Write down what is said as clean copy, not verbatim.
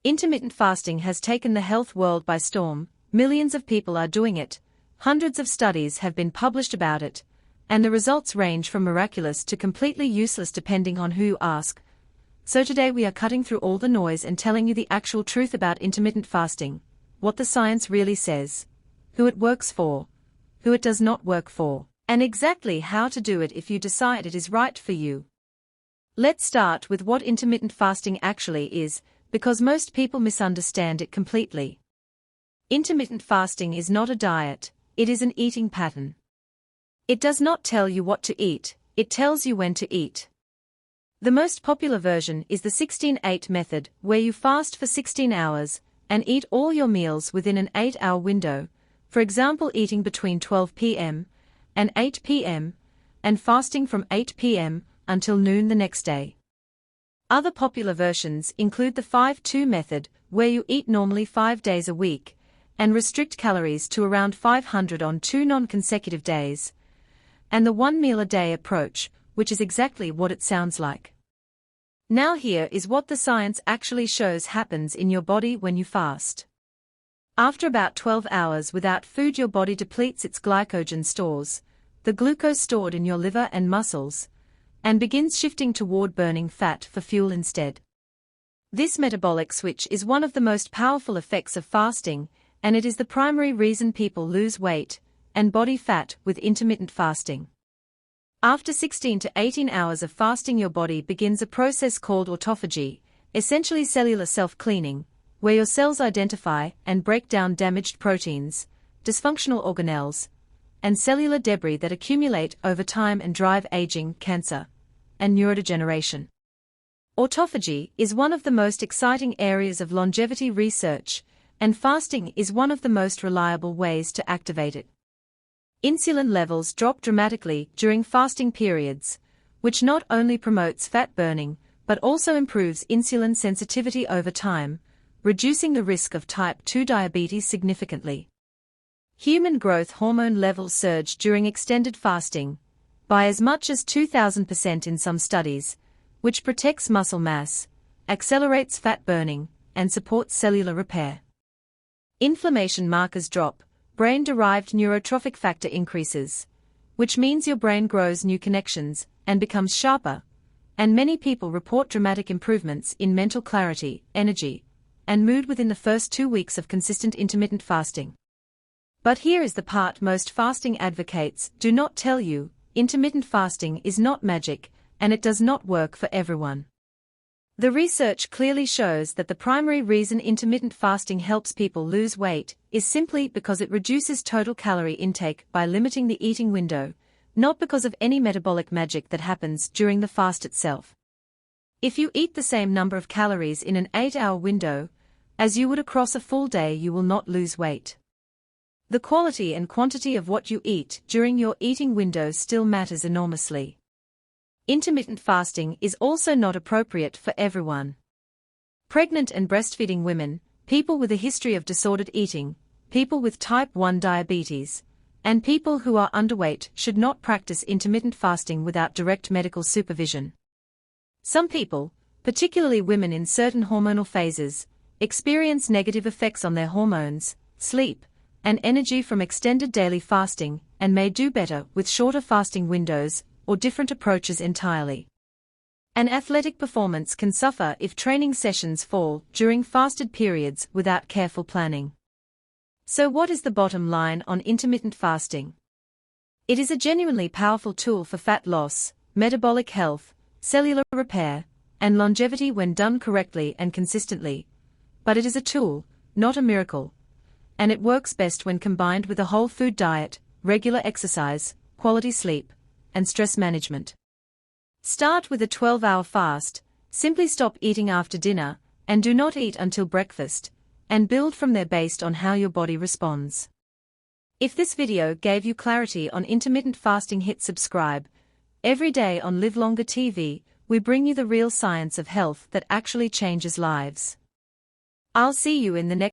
Intermittent fasting has taken the health world by storm. Millions of people are doing it, hundreds of studies have been published about it, and the results range from miraculous to completely useless depending on who you ask. So today we are cutting through all the noise and telling you the actual truth about intermittent fasting, what the science really says, who it works for, who it does not work for, and exactly how to do it if you decide it is right for you. Let's start with what intermittent fasting actually is, because most people misunderstand it completely. Intermittent fasting is not a diet, it is an eating pattern. It does not tell you what to eat, it tells you when to eat. The most popular version is the 16-8 method, where you fast for 16 hours and eat all your meals within an 8-hour window, for example eating between 12 p.m. and 8 p.m. and fasting from 8 p.m. until noon the next day. Other popular versions include the 5-2 method, where you eat normally 5 days a week and restrict calories to around 500 on 2 non-consecutive days, and the 1 meal a day approach, which is exactly what it sounds like. Now here is what the science actually shows happens in your body when you fast. After about 12 hours without food, your body depletes its glycogen stores, the glucose stored in your liver and muscles, and begins shifting toward burning fat for fuel instead. This metabolic switch is one of the most powerful effects of fasting, and it is the primary reason people lose weight and body fat with intermittent fasting. After 16 to 18 hours of fasting, your body begins a process called autophagy, essentially cellular self-cleaning, where your cells identify and break down damaged proteins, dysfunctional organelles, and cellular debris that accumulate over time and drive aging, cancer, and neurodegeneration. Autophagy is one of the most exciting areas of longevity research, and fasting is one of the most reliable ways to activate it. Insulin levels drop dramatically during fasting periods, which not only promotes fat burning but also improves insulin sensitivity over time, reducing the risk of type 2 diabetes significantly. Human growth hormone levels surge during extended fasting, by as much as 2,000% in some studies, which protects muscle mass, accelerates fat burning, and supports cellular repair. Inflammation markers drop, brain-derived neurotrophic factor increases, which means your brain grows new connections and becomes sharper, and many people report dramatic improvements in mental clarity, energy, and mood within the first 2 weeks of consistent intermittent fasting. But here is the part most fasting advocates do not tell you: intermittent fasting is not magic, and it does not work for everyone. The research clearly shows that the primary reason intermittent fasting helps people lose weight is simply because it reduces total calorie intake by limiting the eating window, not because of any metabolic magic that happens during the fast itself. If you eat the same number of calories in an 8-hour window as you would across a full day, you will not lose weight. The quality and quantity of what you eat during your eating window still matters enormously. Intermittent fasting is also not appropriate for everyone. Pregnant and breastfeeding women, people with a history of disordered eating, people with type 1 diabetes, and people who are underweight should not practice intermittent fasting without direct medical supervision. Some people, particularly women in certain hormonal phases, experience negative effects on their hormones, sleep, and energy from extended daily fasting, and may do better with shorter fasting windows or different approaches entirely. An athletic performance can suffer if training sessions fall during fasted periods without careful planning. So what is the bottom line on intermittent fasting? It is a genuinely powerful tool for fat loss, metabolic health, cellular repair, and longevity when done correctly and consistently. But it is a tool, not a miracle, and it works best when combined with a whole food diet, regular exercise, quality sleep, and stress management. Start with a 12-hour fast, simply stop eating after dinner, and do not eat until breakfast, and build from there based on how your body responds. If this video gave you clarity on intermittent fasting, hit subscribe. Every day on LiveLongerTV, we bring you the real science of health that actually changes lives. I'll see you in the next